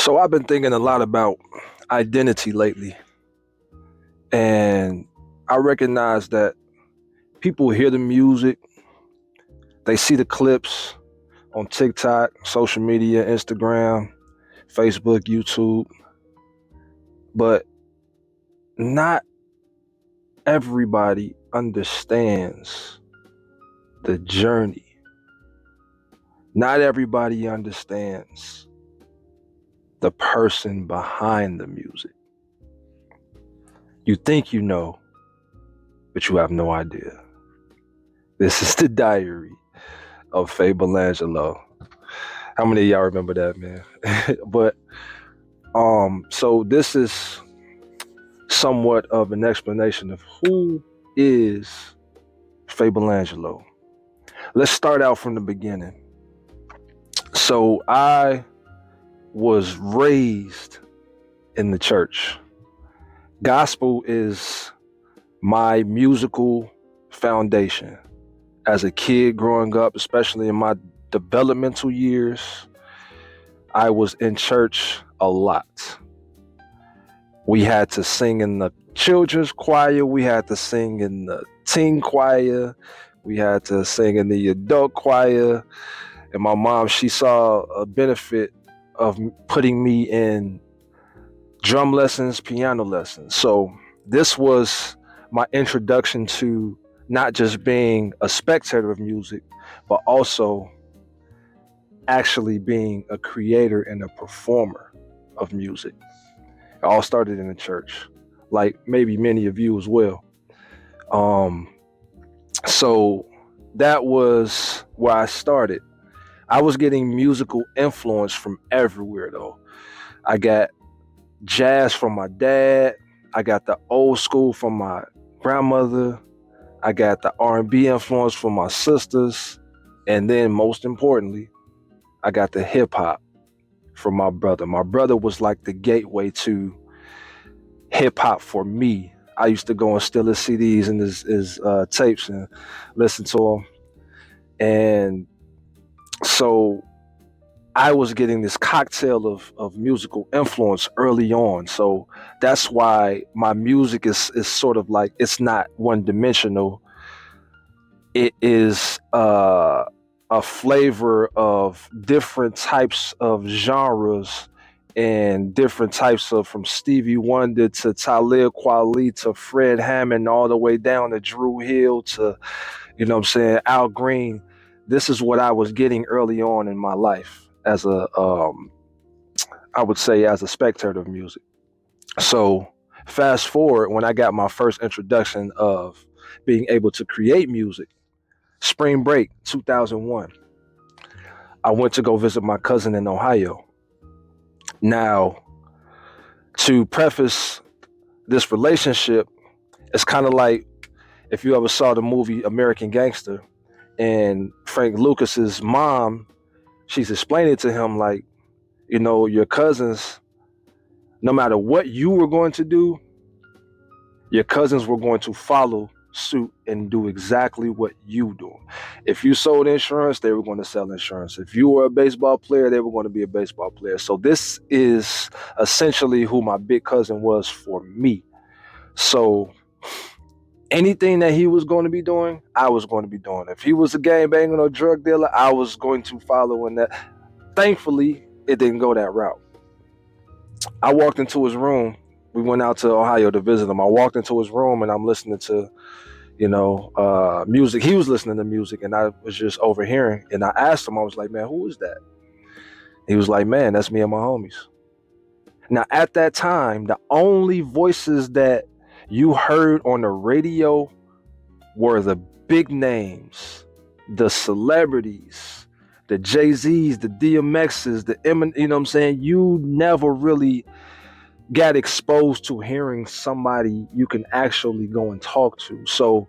So I've been thinking a lot about identity lately, and I recognize that people hear the music, they see the clips on TikTok, social media, Instagram, Facebook, YouTube, but not everybody understands the journey. Not everybody understands the person behind the music. You think you know, but you have no idea. This is the diary of Fable Angelo. How many of y'all remember that, man? But so this is somewhat of an explanation of who is Fable Angelo. Let's start out from the beginning. So I was raised in the church. Gospel is my musical foundation. As a kid growing up, especially in my developmental years, I was in church a lot. We had to sing in the children's choir, we had to sing in the teen choir, we had to sing in the adult choir. And my mom, she saw a benefit of putting me in drum lessons, piano lessons. So this was my introduction to not just being a spectator of music, but also actually being a creator and a performer of music. It all started in the church, like maybe many of you as well. So that was where I started. I was getting musical influence from everywhere though. I got jazz from my dad. I got the old school from my grandmother. I got the R&B influence from my sisters. And then most importantly, I got the hip hop from my brother. My brother was like the gateway to hip hop for me. I used to go and steal his CDs and his tapes and listen to them. And so I was getting this cocktail of musical influence early on. So that's why my music is sort of like, it's not one dimensional. It is a flavor of different types of genres and different types of, from Stevie Wonder to Talib Kweli to Fred Hammond, all the way down to Drew Hill to, you know what I'm saying, Al Green. This is what I was getting early on in my life as a, I would say as a spectator of music. So fast forward, when I got my first introduction of being able to create music, spring break 2001, I went to go visit my cousin in Ohio. Now, to preface this relationship, it's kind of like if you ever saw the movie American Gangster, and Frank Lucas's mom, she's explaining to him like, you know, your cousins, no matter what you were going to do, your cousins were going to follow suit and do exactly what you do. If you sold insurance, they were going to sell insurance. If you were a baseball player, they were going to be a baseball player. So this is essentially who my big cousin was for me. So anything that he was going to be doing, I was going to be doing. If he was a gangbanging or drug dealer, I was going to follow in that. Thankfully, it didn't go that route. I walked into his room. We went out to Ohio to visit him. I walked into his room and I'm listening to, music. He was listening to music and I was just overhearing. And I asked him, I was like, man, who is that? He was like, man, that's me and my homies. Now, at that time, the only voices that you heard on the radio were the big names, the celebrities, the Jay-Z's, the DMX's, the Eminem, you know what I'm saying? You never really got exposed to hearing somebody you can actually go and talk to. So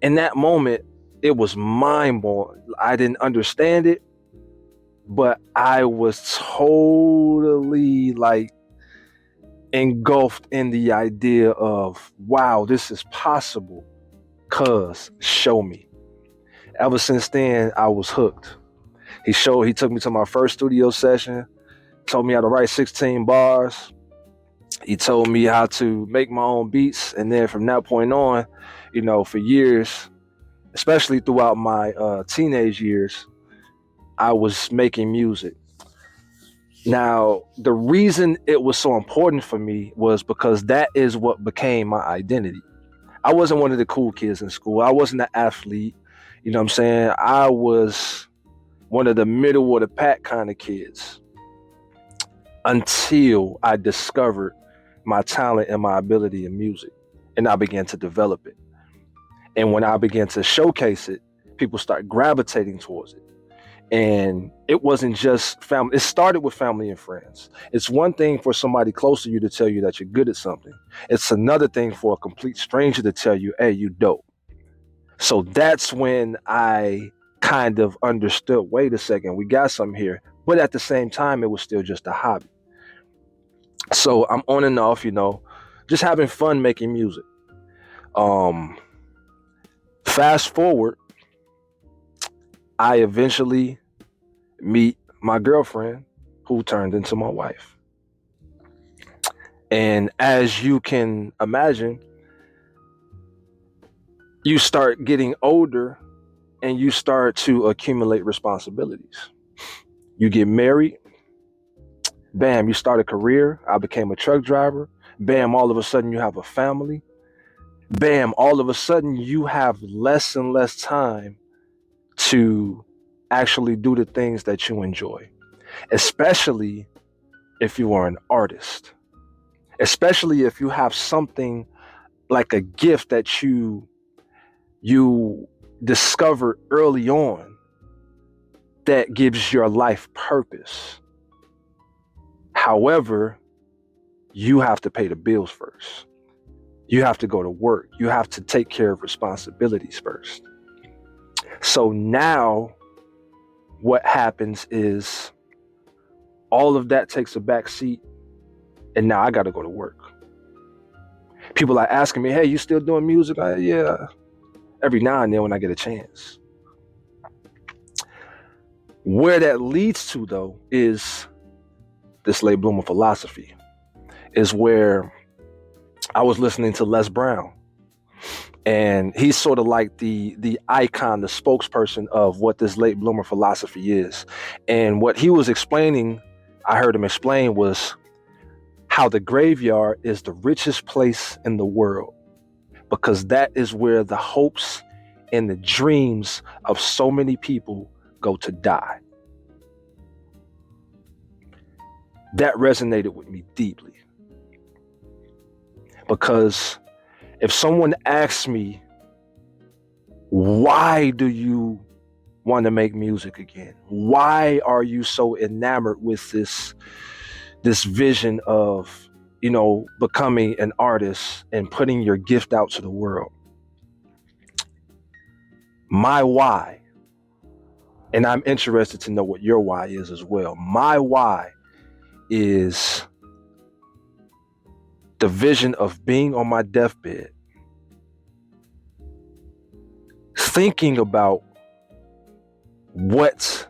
in that moment, it was mind-blowing. I didn't understand it, but I was totally like engulfed in the idea of, wow, this is possible. Cuz show me. Ever since then, I was hooked. He took me to my first studio session. told me how to write 16 bars. He told me how to make my own beats. And then from that point on, for years, especially throughout my teenage years, I was making music. Now, the reason it was so important for me was because that is what became my identity. I wasn't one of the cool kids in school. I wasn't an athlete. You know what I'm saying? I was one of the middle of the pack kind of kids until I discovered my talent and my ability in music, and I began to develop it. And when I began to showcase it, people start gravitating towards it. And it wasn't just family. It started with family and friends. It's one thing for somebody close to you to tell you that you're good at something. It's another thing for a complete stranger to tell you, hey, you dope. So that's when I kind of understood, wait a second, we got something here. But at the same time, it was still just a hobby. So I'm on and off, just having fun making music. Fast forward, I eventually meet my girlfriend, who turned into my wife. And as you can imagine, you start getting older and you start to accumulate responsibilities. You get married, bam, you start a career. I became a truck driver. Bam, all of a sudden you have a family. Bam, all of a sudden you have less and less time to actually do the things that you enjoy, especially if you are an artist, especially if you have something like a gift that you discovered early on that gives your life purpose. However, you have to pay the bills first. You have to go to work. You have to take care of responsibilities first. So now what happens is all of that takes a back seat, and now I got to go to work. People are asking me, hey, you still doing music? Yeah, every now and then when I get a chance. Where that leads to, though, is this late bloomer philosophy, is where I was listening to Les Brown. And he's sort of like the icon, the spokesperson of what this late bloomer philosophy is. And what he was explaining, I heard him explain, was how the graveyard is the richest place in the world, because that is where the hopes and the dreams of so many people go to die. That resonated with me deeply, because if someone asks me, why do you want to make music again? Why are you so enamored with this vision of, becoming an artist and putting your gift out to the world? My why, and I'm interested to know what your why is as well. My why is the vision of being on my deathbed, thinking about what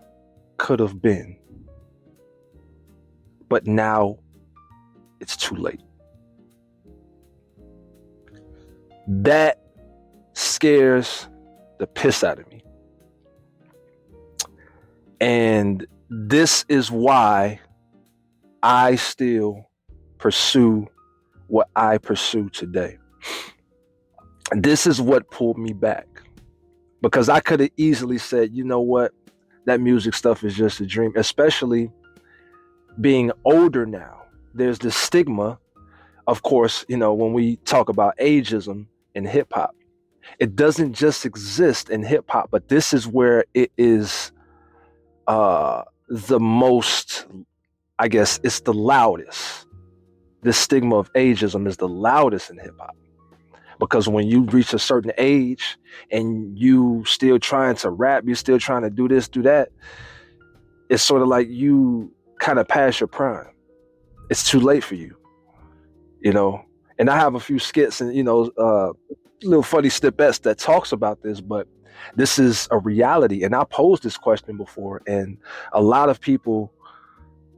could have been, but now it's too late. That scares the piss out of me. And this is why I still pursue what I pursue today. This is what pulled me back, because I could have easily said, you know what, that music stuff is just a dream, especially being older now. There's this stigma, of course, when we talk about ageism in hip hop, it doesn't just exist in hip hop, but this is where it is the most, I guess, it's the loudest. This stigma of ageism is the loudest in hip hop, because when you reach a certain age and you still trying to rap, you're still trying to do this, do that, it's sort of like you kind of past your prime. It's too late for you, And I have a few skits and, little funny snippets that talks about this, but this is a reality. And I posed this question before, and a lot of people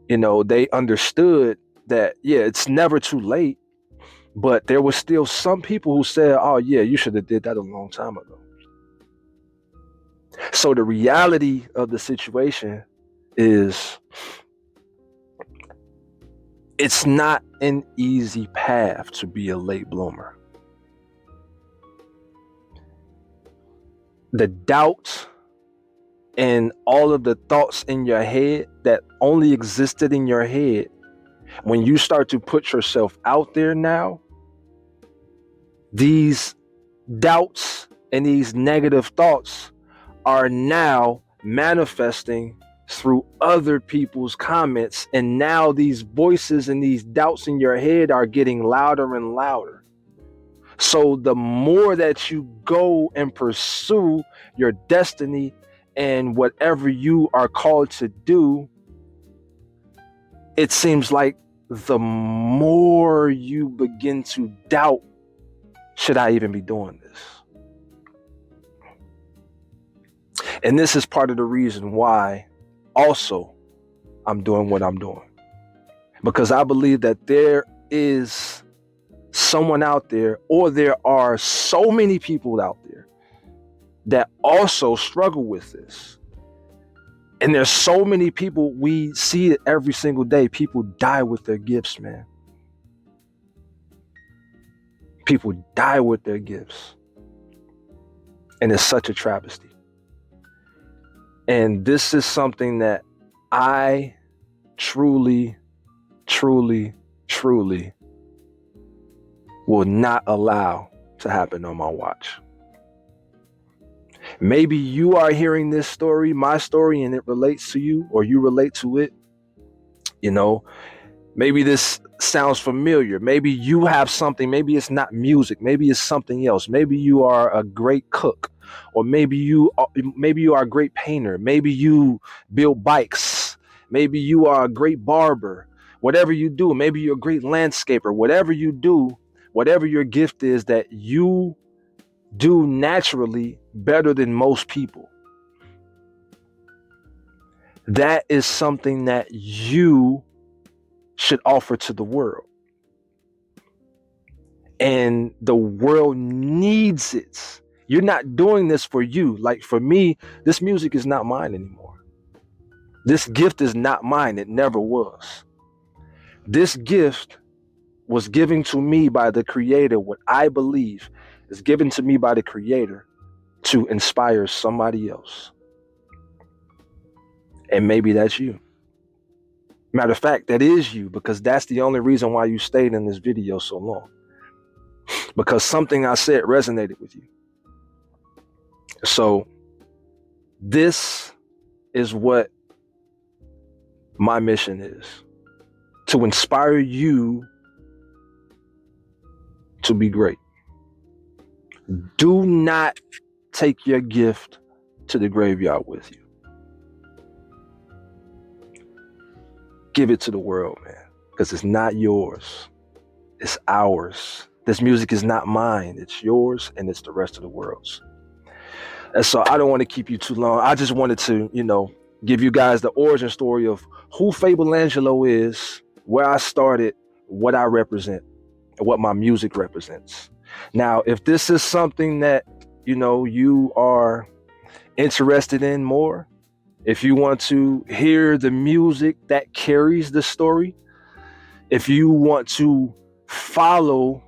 They understood that, yeah, it's never too late, but there was still some people who said, oh yeah, you should have did that a long time ago. So the reality of the situation is, it's not an easy path to be a late bloomer. The doubt and all of the thoughts in your head that only existed in your head, when you start to put yourself out there now, these doubts and these negative thoughts are now manifesting through other people's comments. And now these voices and these doubts in your head are getting louder and louder. So the more that you go and pursue your destiny and whatever you are called to do, it seems like the more you begin to doubt, should I even be doing this? And this is part of the reason why also I'm doing what I'm doing. Because I believe that there is someone out there, or there are so many people out there that also struggle with this. And there's so many people, we see it every single day. People die with their gifts, man. People die with their gifts. And it's such a travesty. And this is something that I truly, truly, truly will not allow to happen on my watch. Maybe you are hearing this story, my story, and it relates to you, or you relate to it. Maybe this sounds familiar. Maybe you have something. Maybe it's not music. Maybe it's something else. Maybe you are a great cook, or maybe you are a great painter. Maybe you build bikes. Maybe you are a great barber. Whatever you do, maybe you're a great landscaper. Whatever you do, whatever your gift is that you do naturally better than most people, that is something that you should offer to the world. And the world needs it. You're not doing this for you. Like for me, this music is not mine anymore. This gift is not mine. It never was. This gift was given to me by the Creator. What I believe is given to me by the Creator to inspire somebody else. And maybe that's you. Matter of fact, that is you, because that's the only reason why you stayed in this video so long. Because something I said resonated with you. So this is what my mission is: to inspire you to be great. Do not take your gift to the graveyard with you. Give it to the world, man, because it's not yours. It's ours. This music is not mine. It's yours, and it's the rest of the world's. And so I don't want to keep you too long. I just wanted to, give you guys the origin story of who Fable Angelo is, where I started, what I represent, and what my music represents. Now, if this is something that, you are interested in more, if you want to hear the music that carries the story, if you want to follow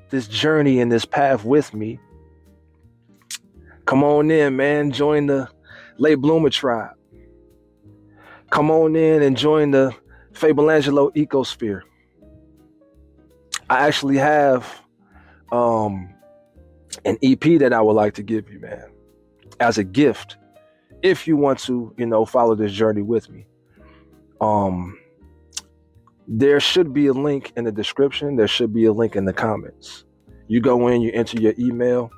this journey and this path with me, come on in, man. Join the Late Bloomer tribe. Come on in and join the Fable Angelo ecosphere. I actually have an EP that I would like to give you, man, as a gift, if you want to, follow this journey with me. There should be a link in the description. There should be a link in the comments. You go in, you enter your email.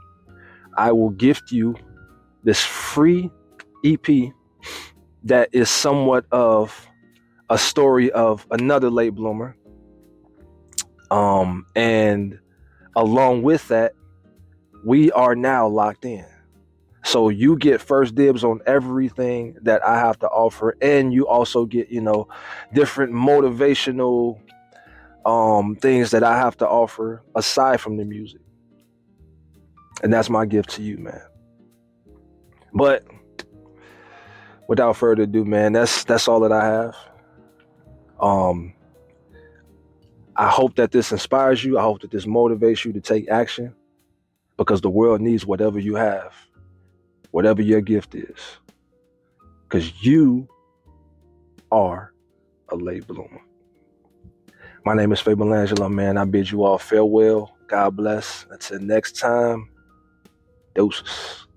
I will gift you this free EP that is somewhat of a story of another late bloomer. And along with that, we are now locked in. So you get first dibs on everything that I have to offer, and you also get, different motivational things that I have to offer aside from the music. And that's my gift to you, man. But without further ado, man, that's all that I have. Um, I hope that this inspires you. I hope that this motivates you to take action, because the world needs whatever you have, whatever your gift is, because you are a late bloomer. My name is Fable Angelo, man. I bid you all farewell. God bless. Until next time, doses.